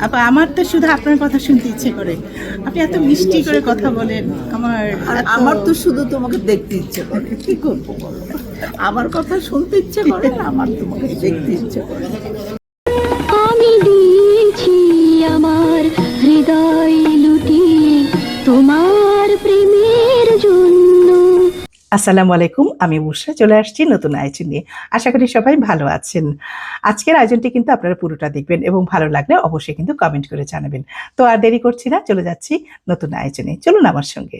আপা আমার তো শুধু আপনার কথা শুনতে ইচ্ছে করে, আপনি এত মিষ্টি করে কথা বলেন। আমার তো শুধু তোমাকে দেখতে ইচ্ছে করে, কি করবো বলো? আমার কথা শুনতে ইচ্ছে করে, আমার তোমাকে দেখতে ইচ্ছে করে। আমি দিয়েছি আমার হৃদয় লুটিয়ে তোমার প্রেমের জন্য। আসসালামু আলাইকুম, আমি বুশরা চলে আসছি নতুন আয়োজন নিয়ে। আশা করি সবাই ভালো আছেন। আজকের আয়োজনটি কিন্তু আপনারা পুরোটা দেখবেন এবং ভালো লাগলে অবশ্যই কিন্তু কমেন্ট করে জানাবেন। তো আর দেরি করছি না, চলে যাচ্ছি নতুন আয়োজনে। চলুন আমার সঙ্গে।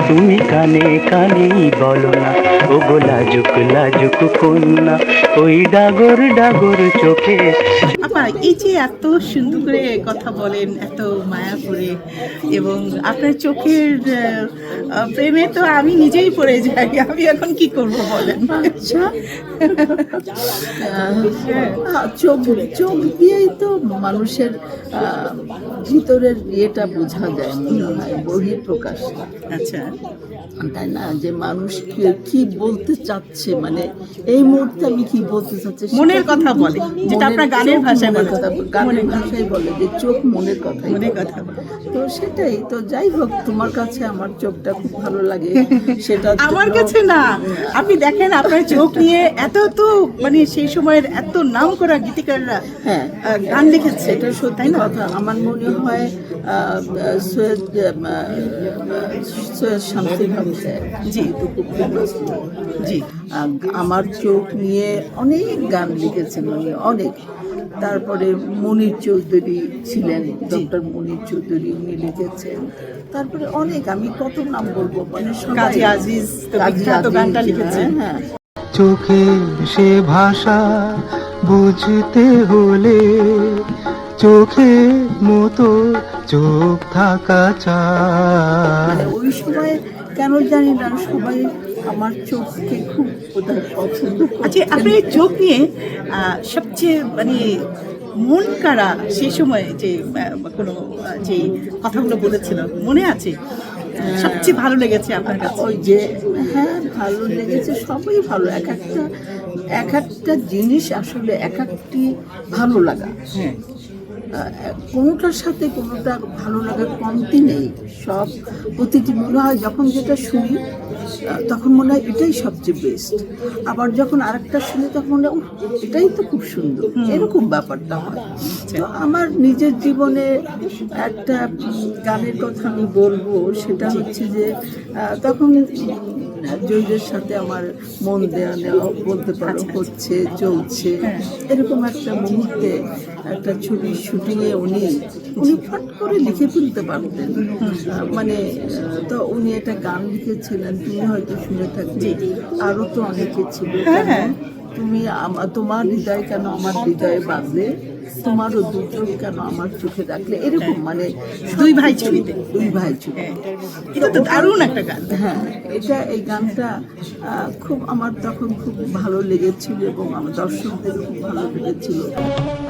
তুমি কানে কানে বলো না, ও গো লাজুক লাজুক কন্যা, ওই ডাগর ডাগর চোখে। আপা এই যে এত সুন্দর করে কথা বলেন, এত মায়া করে, এবং আপনার চোখের প্রেমে তো আমি নিজেই পড়ে যাই। আমি এখন কি করব বলেন? আচ্ছা, চোখ চোখ দিয়েই তো মানুষের ভিতরের ইয়েটা বোঝা যায়, মনে হয় বহির প্রকাশটা। আচ্ছা, তাই না? যে মানুষ কি বলতে চাচ্ছে, মানে এই মুহূর্তে আমি কি বলতে চাচ্ছি, মনের কথা বলে, যেটা আপনার গানের ভাষায় বলে। গানের ভাষায় বলে যে চোখ মনের কথা মনের কথা বলে। তো সেটাই তো, যাই হোক, তোমার কাছে আমার চোখটা খুব ভালো লাগে, সেটা আমার কাছে না। আপনি দেখেন আপনার চোখ নিয়ে এত তো মানে সেই সময়ের এত নাম করা গীতিকাররা হ্যাঁ গান লিখেছে, এটা সত্যি কথা। আমার মনে হয় সৈয়দ শামসুল হক স্যার জি খুব ফেমাস লোক। জি, আমার চোখ নিয়ে অনেক গান লিখেছেন উনি, অনেক। তারপরে মনির চৌধুরী ছিলেন, ডক্টর মনির চৌধুরী, উনি লিখেছেন। তারপরে অনেক, আমি কত নাম বলবো, মানে কাজী আজিজ তো কাজী বিখ্যাত গানটা আজিজ, লিখেছেন। হ্যাঁ। চোখে সে ভাষা বুঝতে হলে চোখে মতো চোখ থাকা চায়। মানে ওই সময় কেন জানি না, সবাই আমার চোখকে খুব বোধহয় পছন্দ করতেন। আচ্ছা, আপনি চোখ নিয়ে সবচেয়ে মানে মন কাড়া সেই সময় যে কোনো যে কথাগুলো বলেছিল মনে আছে? সবচেয়ে ভালো লেগেছে আপনার কাছে? ওই যে, হ্যাঁ, ভালো লেগেছে, সবই ভালো। এক একটা জিনিস আসলে এক একটি ভালো লাগা, হ্যাঁ, কোনোটার সাথে কোনোটা ভালো লাগার কমতি নেই। সব প্রতিটি মনে হয় যখন যেটা শুনি তখন মনে হয় এটাই সবচেয়ে বেস্ট, আবার যখন আরেকটা শুনি তখন মনে হয় উফ, এটাই তো খুব সুন্দর, এরকম ব্যাপারটা হয়। তো আমার নিজের জীবনে একটা গানের কথা আমি বলবো, সেটা হচ্ছে যে তখন জয়ীদের সাথে আমার মন দেওয়া নেওয়া বলতে পারো হচ্ছে, চলছে। এরকম একটা মুহূর্তে একটা ছবির শুটিংয়ে উনি ফট করে লিখে ফেলতে পারতেন, মানে তো উনি একটা গান লিখেছিলেন, তুমি হয়তো শুনে থাকবে, আরও তো অনেকে ছিল। তুমি তোমার হৃদয় কেন আমার হৃদয়ে বাঁধলে, তোমারও দু চোখ কেন আমার চোখে রাখলে, এরকম, মানে দুই ভাই ছবিতে। দুই ভাই ছবি। এটা তো দারুণ একটা গান। হ্যাঁ, এই গানটা খুব আমার তখন খুব ভালো লেগেছিল এবং আমার দর্শকদের খুব ভালো লেগেছিল।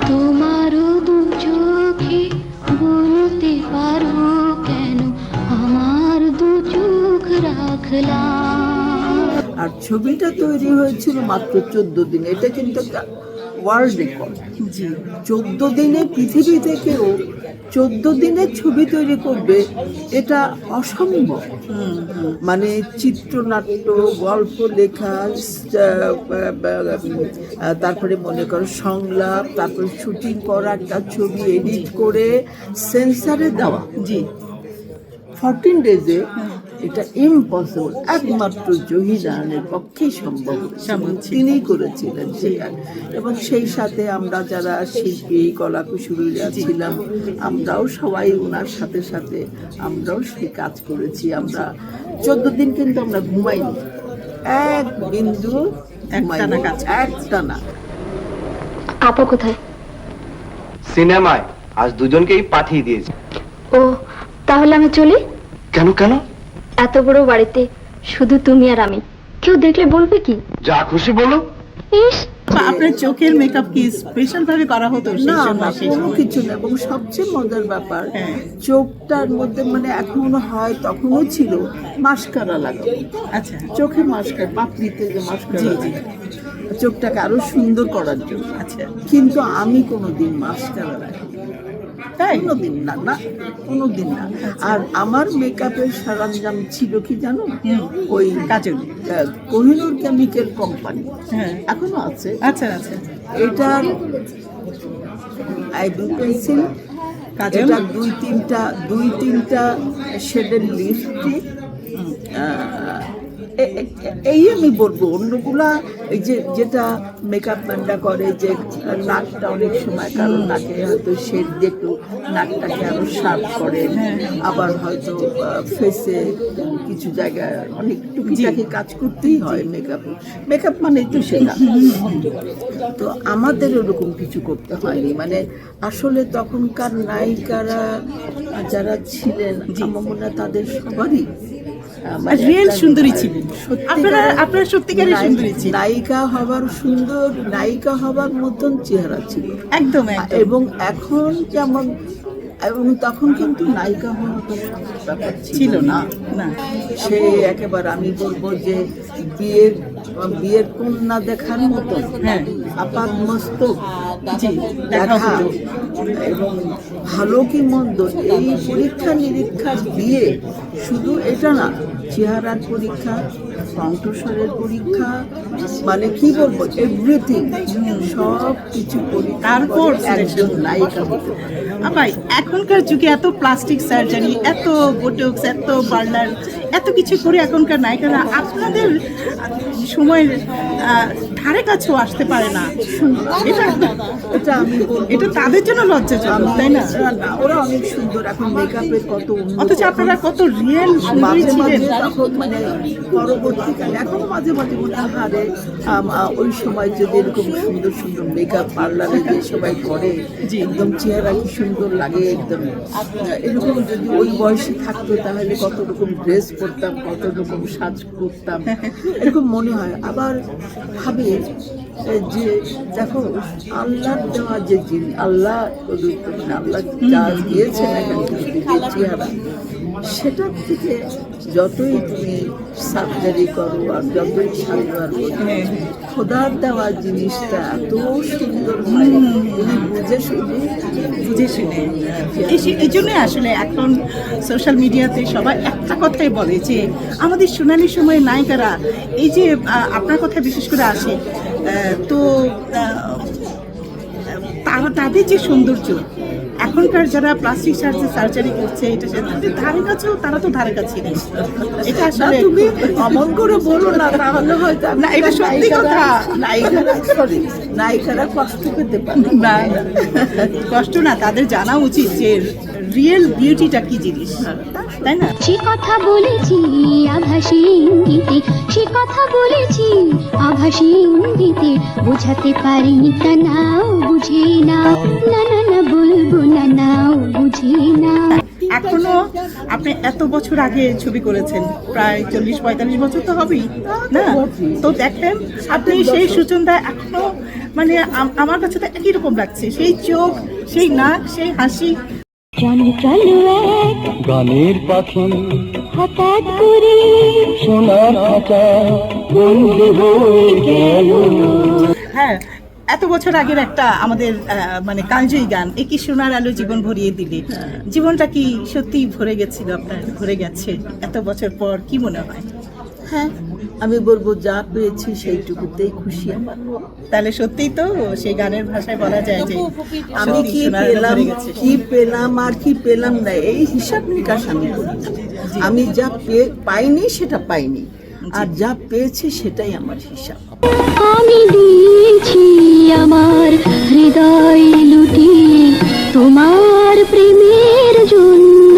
তোমারও দু চোখে বলতে পারো কেন আমার দু চোখ রাখলাম। আর ছবিটা তৈরি হয়েছিল মাত্র 14 দিনে, এটা কিন্তু ওয়ার্ল্ড রেকর্ড। জি, 14 দিনে পৃথিবী থেকেও 14 দিনে ছবি তৈরি করবে, এটা অসম্ভব। মানে চিত্রনাট্য, গল্প লেখা, তারপরে মনে করো সংলাপ, তারপরে শুটিং করা, একটা ছবি এডিট করে সেন্সারে দেওয়া। জি, 14 ডেজে এটা ইম্পসিবল, একমাত্র জহিরানের পক্ষেই সম্ভব, তিনিই করেছিলেন সেটা। এবং সেই সাথে আমরা যারা শিল্পী, কলাকুশলীরা ছিলাম, আমরাও সবাই ওনার সাথে সাথে আমরাও সেই কাজ করেছি। আমরা 14 দিন কিন্তু আমরা ঘুমাইনি, এক বিন্দু একটানা। আপা কোথায়? সিনেমায় আজ দুজনকেই পাঠিয়ে দিয়েছে। ও, তাহলে আমি চলি। কেন কেন? এত বড় বাড়িতে শুধু তুমি আর আমি, কেউ দেখলে বলবে কি? যা খুশি বলো। ইস, আপনার চোখের মেকআপ কি স্পেশাল ভাবে করা হতো? না, কোনো কিছু না। এবং সবচেয়ে মজার ব্যাপার, চোখটার মধ্যে মানে এখনো হয়, তখনও ছিল মাস্কারা লাগানো। আচ্ছা, চোখে মাস্কারা, পাপড়িতে যে মাস্কারা, চোখটাকে আরো সুন্দর করার জন্য। আচ্ছা, কিন্তু আমি কোনোদিন মাস্কারা লাগাইনি, তাই? কোনোদিন না, না কোনোদিন না। আর আমার মেকআপের সরঞ্জাম ছিল কি জানো, ওই কাজল। কোহিনূর কেমিক্যাল কোম্পানি, হ্যাঁ, এখনো আছে। আচ্ছা আচ্ছা। এটার আইব্রো পেন্সিল, কাজল? এটা দুই তিনটা শেডের লিপস্টিক, এই আমি বলবো। অন্যগুলা এই যে যেটা মেকআপ ম্যানরা করে, যে নাকটা অনেক সময় কারণ নাকে হয়তো শেড দেখলো নাকটাকে আরো শার্প করে, আবার হয়তো ফেসে কিছু জায়গায় অনেক টুকিটাকি কাজ করতেই হয়। মেকআপ মানে তো সেটা। তো আমাদের ওরকম কিছু করতে হয়নি। মানে আসলে তখনকার নায়িকারা যারা ছিলেন, আমার মনে হয় তাদের সবারই রিয়েল সুন্দরী ছিলেন আপনারা সত্যিকারের সুন্দরী ছিলেন। নায়িকা হবার মতন চেহারা ছিল একদম। এবং এখন যেমন, এবং তখন কিন্তু নায়িকা হওয়ার মতো ব্যাপার ছিল না, না। সে একেবারে আমি বলবো যে বিয়ের কন্যা দেখার মতো, হ্যাঁ, আপাত মস্তক জি, দেখা এবং ভালো কি মন্দ এই পরীক্ষা নিরীক্ষা দিয়ে, শুধু এটা না, চেহারার পরীক্ষা, কণ্ঠস্বরের পরীক্ষা, মানে কি বলবো, এভরিথিং, সব কিছু পরীক্ষা তারপর একজন নায়িকা হতে। আপাই, এখনকার যুগে এত প্লাস্টিক সার্জারি, এত বোটক্স, এত পার্লার, এত কিছু করে এখনকার নায়িকারা আপনাদের সময়ের ধারে কাছেও আসতে পারে না। এটা আমি বলবো, এটা তাদের জন্য লজ্জাজনক, তাই না? না, ওরা অনেক সুন্দর, এখন মেকআপের কত উন্নতি। অথচ আপনারা কত রিয়েল সুন্দরী মাঝে মাঝে ছিলেন। তখন মানে পরবর্তীকালে এখনো মাঝে মাঝে মনে হয়, হারে ওই সময় যদি এরকম সুন্দর সুন্দর মেকআপ পার্লারে যে সবাই করে, যে একদম চেহারা কি সুন্দর লাগে, একদম এরকম যদি ওই বয়সে থাকতো তাহলে কত রকম ড্রেস পরতাম, কত রকম সাজ করতাম, এরকম মনে হয়। আবার ভাবে যে দেখো, আল্লাহর দেওয়া যে জিনিস, আল্লাহ প্রদত্ত, মানে আল্লাহ যা দিয়েছেন এখন চেহারা, সেটার থেকে যতই তুমি সার্জারি করো আর যতই সাজবার করো, খোদার দেওয়া জিনিসটা এত সুন্দর হয়, তুমি বুঝে শুনে। এই জন্য আসলে এখন সোশ্যাল মিডিয়াতে সবাই একটা কথাই বলে যে আমাদের সোনালী সময়ের নায়িকারা, এই যে আপনার কথা বিশেষ করে আসে, তো তাদের যে সৌন্দর্য, এখনকার যারা প্লাস্টিক সার্জারি করছে, এটা তাদের ধারে কাছেও, তারা তো ধারে কাছে নেই। এটা আসলে তুমি অমন করে বলো না, তাহলে হয়তো না, এটা সত্যি কথা। নায়িকারা কষ্ট পেতে পারে না, না, কষ্ট না, তাদের জানা উচিত যে রিয়েল বিউটিটা কি জিনিস, তাই না? সে কথা বলেছি আভাসী ইঙ্গিতে, সে কথা বলেছি আভাসী ইঙ্গিতে, বোঝাতে পারিনি তা নাও বুঝে নাও, না না না বলবো না, নাও বুঝে নাও। এখনো আপনি এত বছর আগে ছবি করেছেন, প্রায় 40-45 বছর তো হবেই না? তো দেখেন আপনি সেই সুচন্দা এখনো, মানে আমার কাছে তো একই রকম লাগছে, সেই চোখ, সেই নাক, সেই হাসি। চঞ্চল এক গানের পাখি হঠাৎ করে সোনার খাঁচা বন্ধু হয়ে গেল। হ্যাঁ, এত বছর আগের একটা আমাদের মানে কালজয়ী গান, একি সোনার আলো জীবন ভরিয়ে দিলে, জীবনটা কি সত্যি ভরে গেছিল আপনার? ভরে গেছে এত বছর পর, কি মনে হয়? হ্যাঁ, আমি বলবো যা পেয়েছি সেইটুকুতেই খুশি আমার। তাহলে সত্যিই তো সেই গানের ভাষায় বলা যায় যে আমি সত্যি কি সোনার আলো পেলাম, ভরে গেছে। কি পেলাম আর কি পেলাম না, এই হিসাব নিকাশ আমি করি না। আমি যা পাইনি সেটা পাইনি, আর যা পেয়েছি সেটাই আমার হিসাব। আমি দিয়েছি আমার হৃদয় লুটিয়ে তোমার প্রেমের জন্য,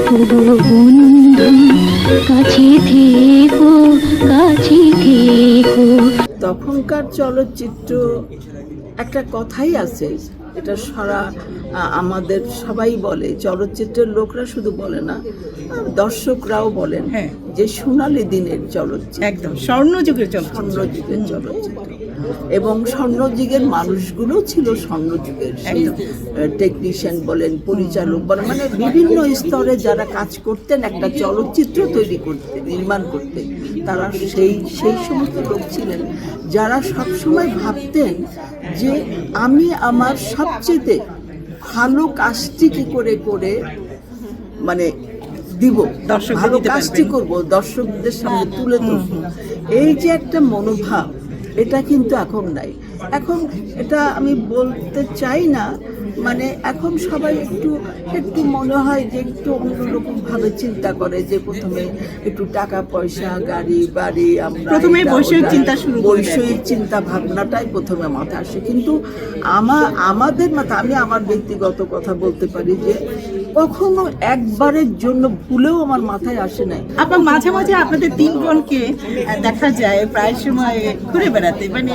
তবু বন্ধু কাছে থেকো, কাছে থেকো। তখনকার চলচ্চিত্র, একটা কথাই আছে, এটা আমাদের সবাই বলে, চলচ্চিত্রের লোকরা শুধু বলে না, দর্শকরাও বলেন, হ্যাঁ, যে সোনালী দিনের চলচ্চিত্র, একদম স্বর্ণযুগের চলচ্চিত্র। স্বর্ণযুগের চলচ্চিত্র। এবং স্বর্ণযুগের মানুষগুলো ছিল স্বর্ণযুগের, সেই টেকনিশিয়ান বলেন, পরিচালক বলেন, মানে বিভিন্ন স্তরে যারা কাজ করতেন একটা চলচ্চিত্র তৈরি করতে, নির্মাণ করতে, তারা সেই সমস্ত লোক ছিলেন যারা সবসময় ভাবতেন যে আমি আমার সবচেয়ে ভালো কাজটি কি করে মানে দিব, দর্শকদের ভালো দিতে কাজটি পারবেন। করব, দর্শকদের সামনে তুলে ধরব, এই যে একটা মনোভাব, এটা কিন্তু এখন নাই। এখন এটা আমি বলতে চাই না, মানে এখন সবাই একটু মনে হয় যে একটু অন্যরকম ভাবে চিন্তা করে, যে প্রথমে একটু টাকা পয়সা, গাড়ি বাড়ি, আমরা প্রথমে এটা বৈষয়িক ওটা, চিন্তা শুরু করে দেয়। বৈষয়িক চিন্তা ভাবনাটাই প্রথমে মাথায় আসে। কিন্তু আমাদের মাথা, আমি আমার ব্যক্তিগত কথা বলতে পারি যে কখনো একবারের জন্য ভুলেও আমার মাথায় আসে নাই। আপনার মাঝে মাঝে আপনাদের 3 বোনকে দেখা যায় প্রায় সময় ঘুরে বেড়াতে, মানে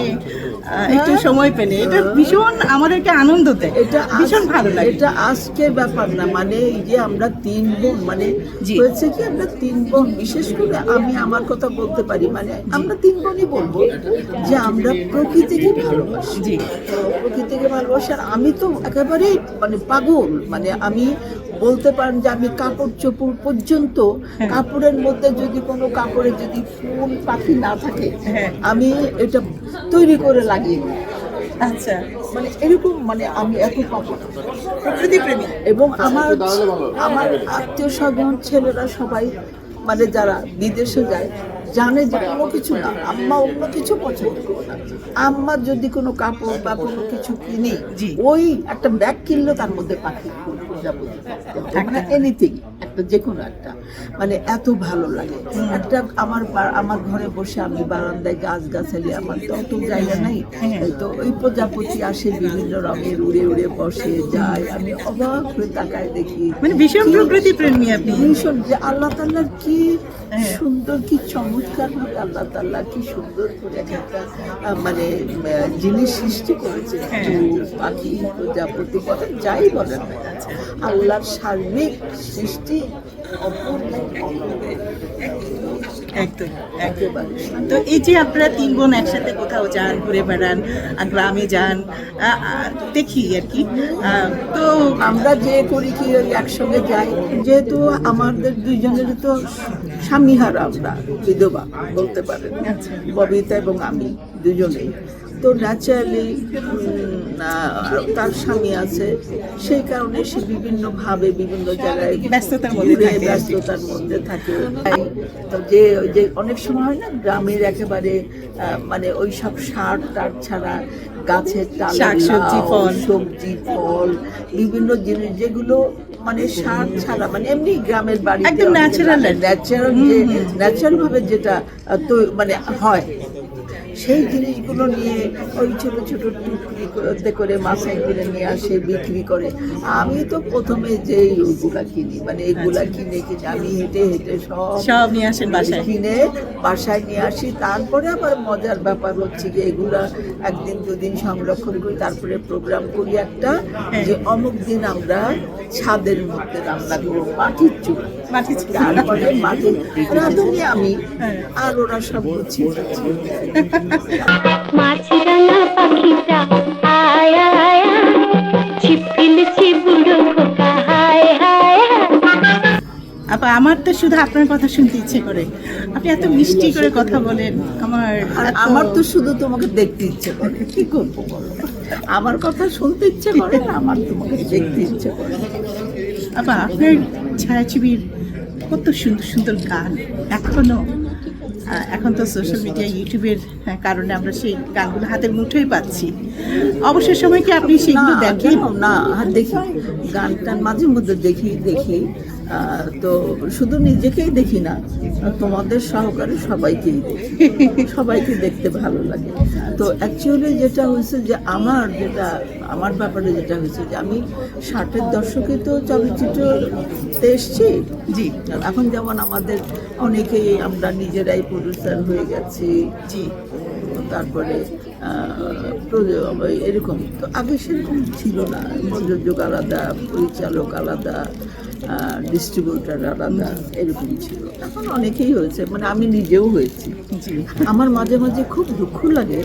একটু সময় পেলে, এটা ভীষণ আমাদেরকে আনন্দ দেয়, এটা ভীষণ ভালো লাগে। এটা আজকের ব্যাপার না, মানে এই যে আমরা 3 বোন, মানে জি। হয়েছে কি আমরা 3 বোন, বিশেষ করে আমি আমার কথা বলতে পারি, মানে আমরা 3 বোনই বলবো যে আমরা প্রকৃতিকে ভালোবাসি। জি। প্রকৃতিকে ভালোবাসি। আর আমি তো একেবারেই মানে পাগল, মানে আমি বলতে পারেন যে আমি কাপড় চোপড় পর্যন্ত, কাপড়ের মধ্যে যদি কোনো কাপড়ে যদি ফুল পাখি না থাকে, হ্যাঁ। আমি এটা তৈরি করে লাগিয়ে দিই। আচ্ছা, মানে এরকম, মানে আমি এত পাগল প্রকৃতি প্রেমী। এবং আমার আত্মীয় স্বজন ছেলেরা সবাই, মানে যারা বিদেশে যায়, জানে যে কোনো কিছু না, আম্মা অন্য কিছু পছন্দ করে না। আম্মা যদি কোনো কাপড় বা কোনো কিছু কিনি, জি। ওই একটা ব্যাগ কিনলে তার মধ্যে পাখি মানে এনিথিং একটা, যে কোনো একটা, মানে এত ভালো লাগে। একটা আমার ঘরে বসে আমি বারান্দায় গাছগাছালি, আমার তো অত জায়গা নাই, তো ওই প্রজাপতি আসে বিভিন্ন রঙের, উড়ে উড়ে বসে যায়, আমি অবাক হয়ে তাকায় দেখি, মানে ভীষণ প্রকৃতি প্রেমী আপনি। ভীষণ, যে আল্লাহ তাআলার কি সুন্দর, কি চমৎকার ভাবে আল্লাহ তাআলা কি সুন্দর করে একটা মানে জিনিস সৃষ্টি করেছে। ফুল, পাখি, প্রজাপতি বলেন, যাই বলেন না, আল্লাহর সার্বিক সৃষ্টি অপূর্ব, একদম। একেবারে। তো এই যে আপনারা 3 বোন একসাথে কোথাও যান, ঘুরে বেড়ান, গ্রামে যান, দেখি আর কি, তো আমরা যে করি কি ওই একসঙ্গে যাই, যেহেতু আমাদের দুইজনের তো স্বামীহারা, আমরা বিধবা বলতে পারেন, ববিতা এবং আমি দুজনেই, তো ন্যাচারালি তার স্বামী আছে, সেই কারণে সে বিভিন্নভাবে বিভিন্ন জায়গায় ব্যস্ততার মধ্যে ঘুরে, থাকে। ব্যস্ততার মধ্যে থাকে। তো যে ওই যে অনেক সময় হয় না গ্রামের একেবারে মানে ওই সব সার টার ছাড়া গাছের শাকসবজি, ফল। সবজি ফল বিভিন্ন জিনিস যেগুলো মানে সার ছাড়া, মানে এমনি গ্রামের বাড়ি একদম natural। ন্যাচারাল ভাবে যেটা তো মানে হয়, সেই জিনিসগুলো নিয়ে ওই ছোট ছোট টুকরি করতে করে মাথায় কিনে নিয়ে আসে, বিক্রি করে। আমি তো প্রথমে যে ওইগুলা কিনি, মানে এগুলা কিনে আমি হেঁটে হেঁটে সব নিয়ে আসেন বাসায়। কিনে বাসায় নিয়ে আসি। তারপরে আবার মজার ব্যাপার হচ্ছে যে এগুলা একদিন দুদিন সংরক্ষণ করি, তারপরে প্রোগ্রাম করি একটা, যে অমুক দিন আমরা ছাদের মধ্যে রান্না করবো, মাটির চুলা, তারপরে মাটির রাঁধুনি আমি, আর ওরা সব গুছিয়ে যাচ্ছে। মাছরাঙা পাখিটা আয়া আয়া ছিপকিলছি বুড়ো খোকা হায় হায় আপা, আমার তো শুধু আপনার কথা শুনতে ইচ্ছে করে, আপনি এত মিষ্টি করে কথা বলেন। আর আমার তো শুধু তোমাকে দেখতে ইচ্ছে করে, কি করবো বলো, আমার কথা শুনতে ইচ্ছে করে না, আমার তোমাকে দেখতে ইচ্ছে করে। আপা, আপনার ছায়াছবির কত সুন্দর সুন্দর গান এখনো, এখন তো সোশ্যাল মিডিয়া, ইউটিউবের কারণে আমরা সেই গানগুলো হাতের মুঠোই পাচ্ছি। অবসর সময় কি আপনি সেগুলো দেখেন? না, দেখি গান টান মাঝে মধ্যে দেখি, তো শুধু নিজেকেই দেখি না, তোমাদের সহকারে সবাইকেই দেখি, সবাইকে দেখতে ভালো লাগে। তো অ্যাকচুয়ালি যেটা হয়েছে যে আমার ব্যাপারে যেটা হয়েছে যে আমি 60-এর দশকে তো চলচ্চিত্রতে এসছি। জি। এখন যেমন আমাদের অনেকেই আমরা নিজেরাই প্রডিউসার হয়ে গেছি। জি। তারপরে এরকম তো আগে সেরকম ছিল না, প্রযোজক আলাদা, পরিচালক আলাদা, ডিস্ট্রিবিউটার আলাদা, এরকম ছিল। এখন অনেকেই হয়েছে, মানে আমি নিজেও হয়েছি। আমার মাঝে মাঝে খুব দুঃখ লাগে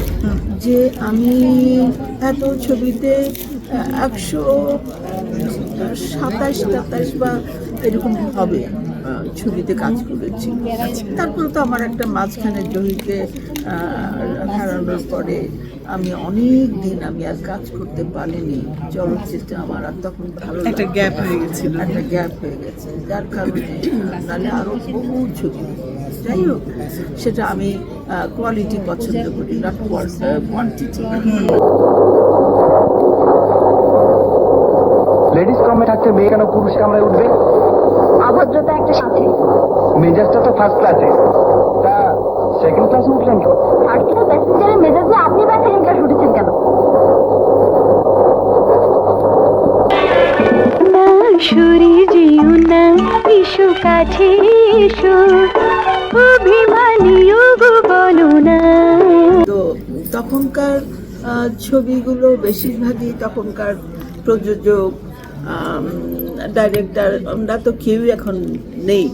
যে আমি এত ছবিতে 127-28 বা এরকম হবে ছবিতে কাজ করেছি। তারপরে তো আমার একটা মাঝখানে জহিকে হারানোর পরে আমি অনেক দিন আমি আর কাজ করতে পারিনি চলচ্চিত্রে। আমার আর তখন ভালো একটা গ্যাপ হয়ে গেছিল। একটা গ্যাপ হয়ে গেছে, যার কারণে নাহলে আরো বহু ছবি। যাই হোক, সেটা আমি কোয়ালিটি পছন্দ করি, নট কোয়ান্টিটি। লেডিস কমে থাকতে মেয়ে কেন পুরুষ কামরায় উঠবে? অভদ্রতা একটা সাথে। মেজাজটা তো ফার্স্ট ক্লাসে, তা সেকেন্ড ক্লাসে উঠলেন কেন? আর কিনা প্যাসেঞ্জারের মেজাজে আপনি বা সেকেন্ড ক্লাস উঠেছেন কেন? না সরে যেও না, এসো কাছে এসো, অভিমানীও গো বলো না। তো তখনকার ছবিগুলো বেশিরভাগই তখনকার প্রযোজক, ডাইরেক্টর, আমরা তো কেউই এখন নেই।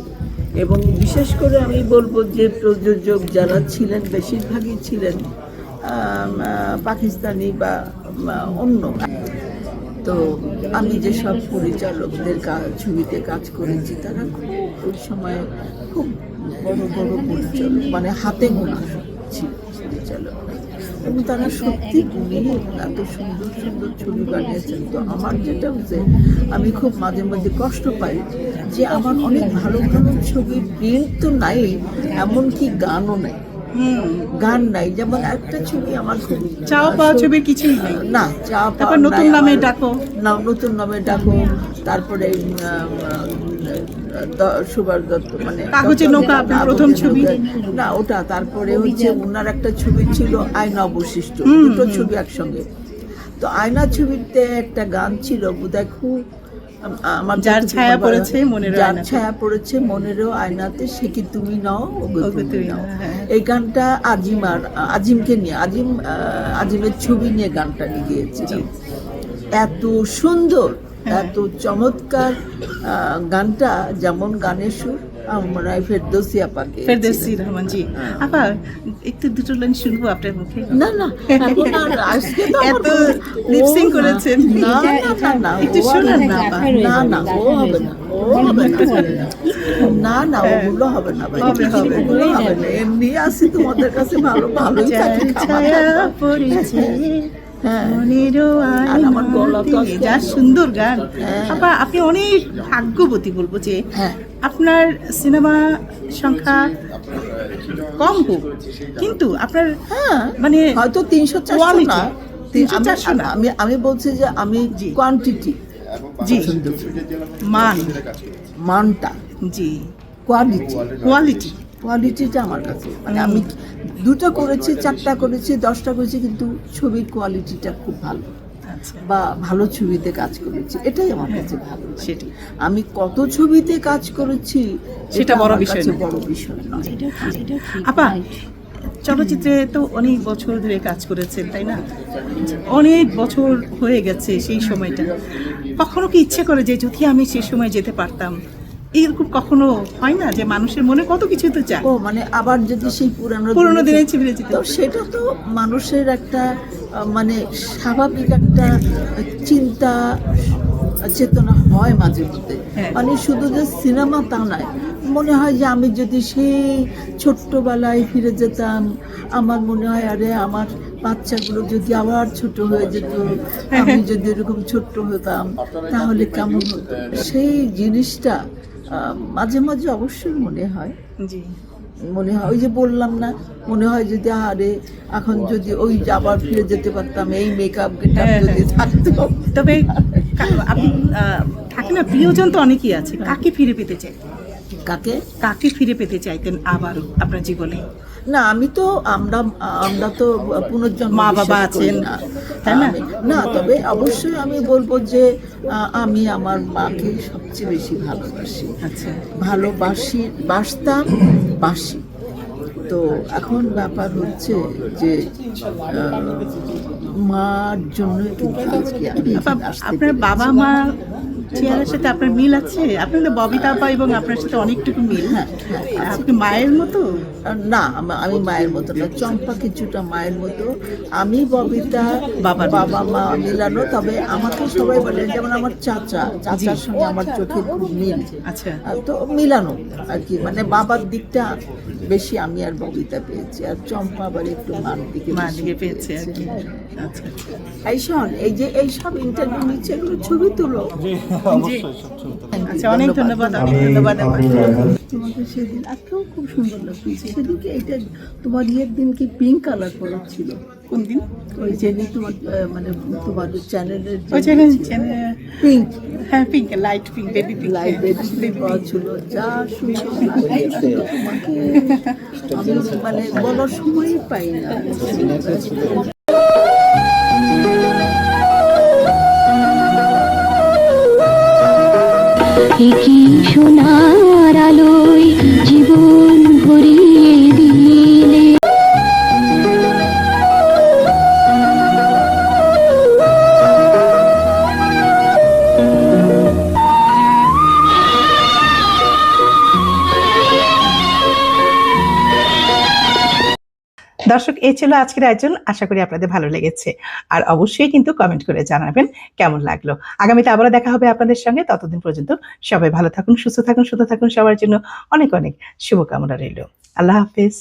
এবং বিশেষ করে আমি বলবো যে প্রযোজক যারা ছিলেন বেশিরভাগই ছিলেন পাকিস্তানি বা অন্য। তো আমি যেসব পরিচালকদের ছবিতে কাজ করেছি তারা খুব ওই সময় খুব বড় বড় পরিচালক, মানে হাতে গোনা ছিল পরিচালকরা, এবং তারা সত্যি গুণী এত সুন্দর সুন্দর ছবি বানিয়েছেন। তো আমার যেটা হচ্ছে, আমি খুব মাঝে মাঝে কষ্ট পাই যে আমার অনেক ভালো ভালো ছবির প্রিন্ট তো নাই, এমনকি গানও নাই। গান নাই। যেমন একটা ছবি আমার খুব চাওয়া পাওয়া ছবির কিছুই নেই। না, চাওয়া তারপর পাওয়া নতুন নাই নামে আমার। ডাকো। না, নতুন নামে ডাকো, তারপরে সুভাষ দত্ত, মানে কাগজে নৌকা আপনার প্রথম ছবি। না ওটা, তারপরে হচ্ছে ওনার একটা ছবি ছিল আয়না অবশিষ্ট, দুটো ছবি একসঙ্গে। তো আয়না ছবিতে একটা গান ছিল বোধহয় খুব আমার যার ছায়া পড়েছে মনেরও যার আয়নাতে। ছায়া পড়েছে মনেরও আয়নাতে, সে কি তুমি নাও ওগো ওগো তুমি তুমি নাও। নাও, হ্যাঁ। এই গানটা আজিমকে নিয়ে, আজিমের ছবি নিয়ে গানটা গিয়েছিল। এত সুন্দর, এত চমৎকার গানটা, যেমন গানের সুর আমরা ফেরদৌসী আপাকে। ফেরদৌসী রহমান জি। আপা একটু দুটো লাইন শুনবো আপনার মুখে। না না, এখন আর আজকে তো আমার এত লিপসিং করেছেন। না না না, একটু ও শোনান হবে না না, আপা। না না, ও হবে না, ও হবে না, না না, ওগুলো হবে না ভাই, হবে, হবে। ওগুলো হবে না। এমনি আসি তোমাদের কাছে ভালো ভালোই থাকি, ছায়া পড়েছে হ্যাঁ। মনেরও আর আমার গলা তো আয়নাতে। যা সুন্দর গান। হ্যাঁ। আপা আপনি অনেক ভাগ্যবতী বলবো যে হ্যাঁ। আপনার সিনেমা সংখ্যা কম হোক, কিন্তু আপনার হ্যাঁ, মানে হয়তো 300-400 quality, না, 300-400 না। আমি বলছি যে আমি কোয়ান্টিটি জি, পছন্দ করি, মান, মানটা, জি, কোয়ালিটি, কোয়ালিটি। কোয়ালিটিটা আমার কাছে, মানে আমি 2টা করেছি, 4টা করেছি, 10টা করেছি, কিন্তু ছবির কোয়ালিটিটা খুব ভালো, আচ্ছা, বা ভালো ছবিতে কাজ করেছি, এটাই আমার কাছে ভালো। সেটি। আমি কত ছবিতে কাজ করেছি সেটা বড় আমার বিষয় কাছে নয়। বড় বিষয় নয়। আপা চলচ্চিত্রে তো অনেক বছর ধরে কাজ করেছেন, তাই না? অনেক বছর হয়ে গেছে সেই সময়টা। কখনো কি ইচ্ছে করে যে যদি আমি সেই সময় যেতে পারতাম? এরকম কখনো হয় না যে মানুষের মনে কত কিছু তো চায়, ও মানে আবার যদি সেই পুরোনো দিনে ফিরে যেতে? তো সেটা তো মানুষের একটা মানে স্বাভাবিক একটা চিন্তা চেতনা হয় মাঝে মধ্যে। হ্যাঁ। মানে শুধু যে সিনেমা তা নয়, মনে হয় যে আমি যদি সেই ছোট্টবেলায় ফিরে যেতাম, আমার মনে হয় আরে আমার বাচ্চাগুলো যদি আবার ছোট হয়ে যেত, আমি যদি এরকম ছোট্ট হতাম তাহলে কেমন হতো। সেই জিনিসটা মাঝে মাঝে অবশ্যই মনে হয়। জি, মনে হয় ওই যে বললাম না, মনে হয় যদি আরে এখন যদি ওই আবার ফিরে যেতে পারতাম, এই মেকআপ গেটআপ যদি থাকতো। তবে আপনি থাকে না, প্রিয়জন তো অনেকই আছে, কাকে ফিরে পেতে চাই? কাকে ফিরে পেতে চাইতেন আবার আপনার জীবনে? না আমি তো আমরা তো পুনর্জন্ম মা বাবা বিশ্বাস করি আছেন, না, তাই না? না তবে অবশ্যই আমি বলবো যে আমি আমার মাকে সবচেয়ে বেশি ভালোবাসি, আচ্ছা, বাসতাম, বাসি। তো এখন ব্যাপার হচ্ছে যে মার জন্য কিন্তু আজকে আমি আপা, এখানে আসতে আপনার পেরেছি। বাবা মা চেহারার সাথে আপনার মিল আছে? আপনাদের ববিতা আপা এবং আপনার সাথে অনেকটুকু মিল। হ্যাঁ, হ্যাঁ, আছে। আপনি মায়ের মতো? না, আমি মায়ের মতো না, চম্পা কিছুটা মায়ের মতো, আমি ববিতা বাবা মা মিলানো। তবে আমাকে সবাই বলে, যেমন আমার চাচার সঙ্গে আমার চোখের খুব মিল। আচ্ছা। তো মিলানো আর কি, মানে বাবার দিকটা বেশি আমি আর ববিতা পেয়েছি, আর চম্পা আবার একটু মার দিকে পেয়েছে আর কি। আচ্ছা। এই শোন, এই যে এই সব ইন্টারভিউ নিচ্ছে, এগুলো ছবি তুলো। আচ্ছা, অনেক ধন্যবাদ, অনেক ধন্যবাদ। তোমাকে সেদিন আজকেও খুব সুন্দর লাগছে। সেদিনকে এটা তোমার ইয়ের দিন কি পিঙ্ক কালার করা ছিল? কোন দিন? ওই যেদিন তোমার মানে তোমার চ্যানেলের ওই চ্যানেল পিঙ্ক, হ্যাঁ, pink, light pink, baby pink. Light baby পাওয়া ছিল, যা সুন্দর লাগছে তোমাকে, আমি মানে বলার সময়ই পাই না। কি সোনার আলোয় জীবন ভরিয়ে দিলে। দর্শক, এই ছিল আজকের আয়োজন। আশা করি আপনাদের ভালো লেগেছে, আর অবশ্যই কিন্তু কমেন্ট করে জানাবেন কেমন লাগলো। আগামীতে আবারও দেখা হবে আপনাদের সঙ্গে। ততদিন পর্যন্ত সবাই ভালো থাকুন, সুস্থ থাকুন, সুন্দর থাকুন। সবার জন্য অনেক অনেক শুভকামনা রইল। আল্লাহ হাফেজ।